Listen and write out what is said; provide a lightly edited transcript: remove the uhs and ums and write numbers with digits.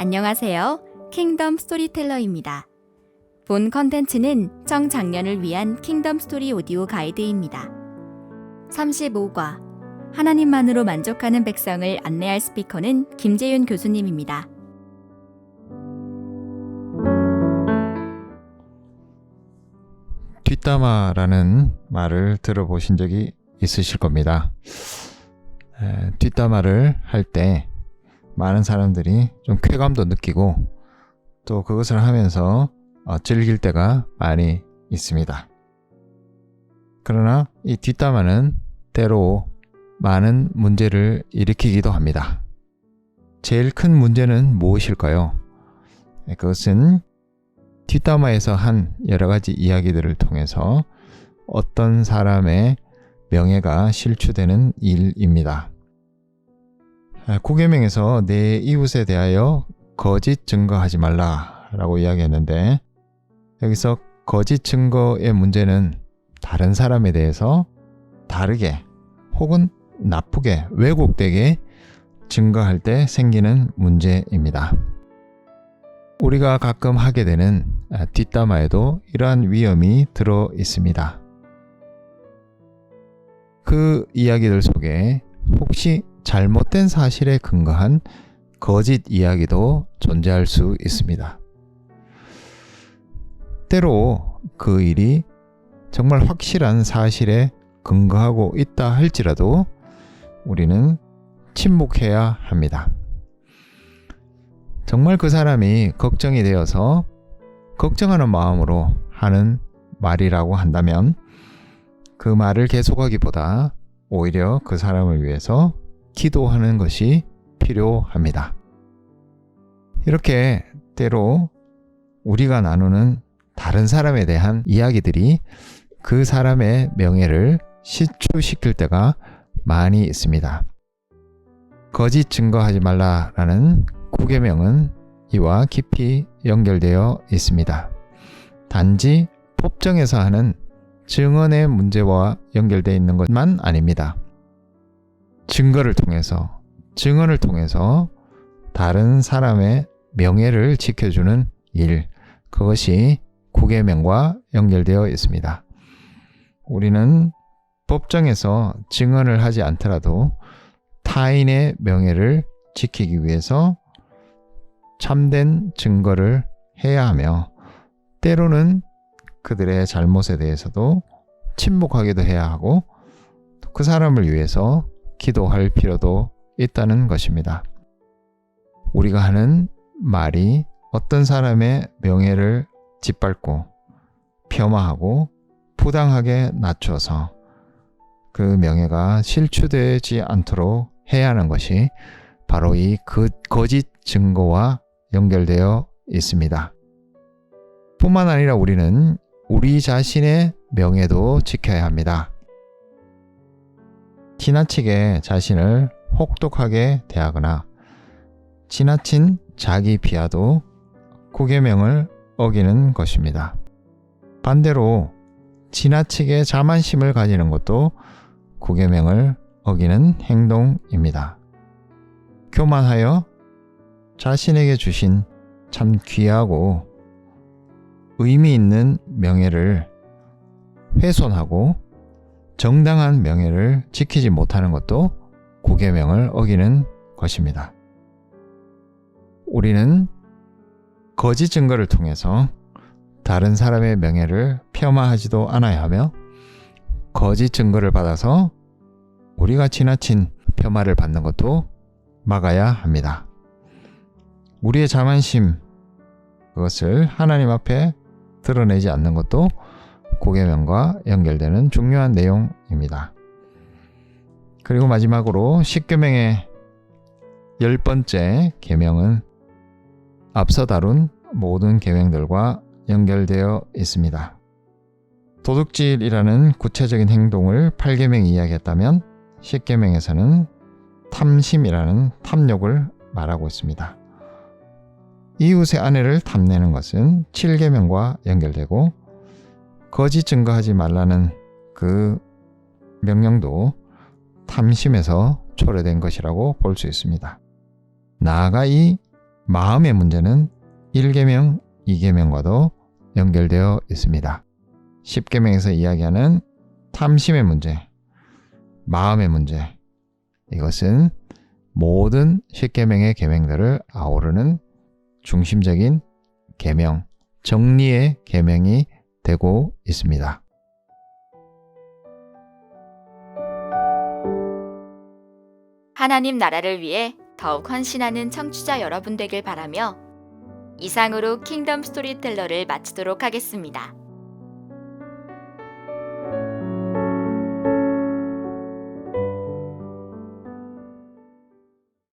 안녕하세요. 킹덤 스토리텔러입니다. 본 컨텐츠는 청장년을 위한 킹덤 스토리 오디오 가이드입니다. 35과 하나님만으로 만족하는 백성을 안내할 스피커는 김재윤 교수님입니다. 뒷담화라는 말을 들어보신 적이 있으실 겁니다. 뒷담화를 할 때 많은 사람들이 좀 쾌감도 느끼고 또 그것을 하면서 즐길 때가 많이 있습니다. 그러나 이 뒷담화는 때로 많은 문제를 일으키기도 합니다. 제일 큰 문제는 무엇일까요? 그것은 뒷담화에서 한 여러 가지 이야기들을 통해서 어떤 사람의 명예가 실추되는 일입니다. 구계명에서 내 이웃에 대하여 거짓 증거하지 말라라고 이야기했는데, 여기서 거짓 증거의 문제는 다른 사람에 대해서 다르게 혹은 나쁘게 왜곡되게 증거할 때 생기는 문제입니다. 우리가 가끔 하게 되는 뒷담화에도 이러한 위험이 들어 있습니다. 그 이야기들 속에 혹시 잘못된 사실에 근거한 거짓 이야기도 존재할 수 있습니다. 때로 그 일이 정말 확실한 사실에 근거하고 있다 할지라도 우리는 침묵해야 합니다. 정말 그 사람이 걱정이 되어서 걱정하는 마음으로 하는 말이라고 한다면 그 말을 계속하기보다 오히려 그 사람을 위해서 기도하는 것이 필요합니다. 이렇게 때로 우리가 나누는 다른 사람에 대한 이야기들이 그 사람의 명예를 실추시킬 때가 많이 있습니다. 거짓 증거하지 말라라는 구계명은 이와 깊이 연결되어 있습니다. 단지 법정에서 하는 증언의 문제와 연결되어 있는 것만 아닙니다. 증언을 통해서 다른 사람의 명예를 지켜주는 일, 그것이 구계명과 연결되어 있습니다. 우리는 법정에서 증언을 하지 않더라도 타인의 명예를 지키기 위해서 참된 증거를 해야 하며, 때로는 그들의 잘못에 대해서도 침묵하기도 해야 하고, 그 사람을 위해서 기도할 필요도 있다는 것입니다. 우리가 하는 말이 어떤 사람의 명예를 짓밟고 폄하하고 부당하게 낮춰서 그 명예가 실추되지 않도록 해야 하는 것이 바로 이 거짓 증거와 연결되어 있습니다. 뿐만 아니라 우리는 우리 자신의 명예도 지켜야 합니다. 지나치게 자신을 혹독하게 대하거나 지나친 자기 비하도 구계명을 어기는 것입니다. 반대로 지나치게 자만심을 가지는 것도 구계명을 어기는 행동입니다. 교만하여 자신에게 주신 참 귀하고 의미 있는 명예를 훼손하고 정당한 명예를 지키지 못하는 것도 구계명을 어기는 것입니다. 우리는 거짓 증거를 통해서 다른 사람의 명예를 폄하하지도 않아야 하며, 거짓 증거를 받아서 우리가 지나친 폄하를 받는 것도 막아야 합니다. 우리의 자만심, 그것을 하나님 앞에 드러내지 않는 것도 구계명과 연결되는 중요한 내용입니다. 그리고 마지막으로 10계명의 10번째 계명은 앞서 다룬 모든 계명들과 연결되어 있습니다. 도둑질이라는 구체적인 행동을 8계명이 이야기했다면 10계명에서는 탐심이라는 탐욕을 말하고 있습니다. 이웃의 아내를 탐내는 것은 7계명과 연결되고, 거짓 증거하지 말라는 그 명령도 탐심에서 초래된 것이라고 볼 수 있습니다. 나아가 이 마음의 문제는 1계명, 2계명과도 연결되어 있습니다. 10계명에서 이야기하는 탐심의 문제, 마음의 문제, 이것은 모든 10계명의 계명들을 아우르는 중심적인 계명, 정리의 계명이 되고 있습니다. 하나님 나라를 위해 더욱 헌신하는 청취자 여러분 되길 바라며 이상으로 킹덤 스토리텔러를 마치도록 하겠습니다.